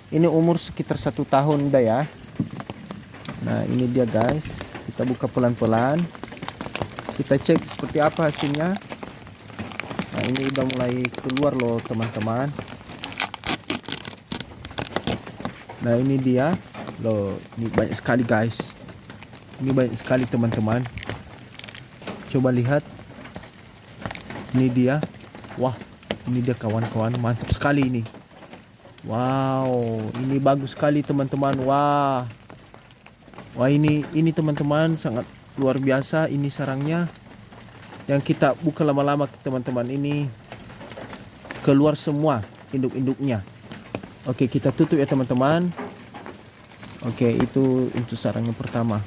Ini umur sekitar 1 tahun udah ya. Nah ini dia guys, kita buka pelan-pelan, kita cek seperti apa hasilnya. Nah ini udah mulai keluar loh teman-teman. Nah ini dia loh, ini banyak sekali guys, ini banyak sekali teman-teman. Coba lihat, ini dia. Wah, ini dia kawan-kawan, mantap sekali ini. Wow, ini bagus sekali teman-teman. Wah, ini teman-teman sangat luar biasa. Ini sarangnya yang kita buka lama-lama teman-teman. Ini keluar semua induk-induknya. Oke, kita tutup ya teman-teman. Oke, itu sarang yang pertama.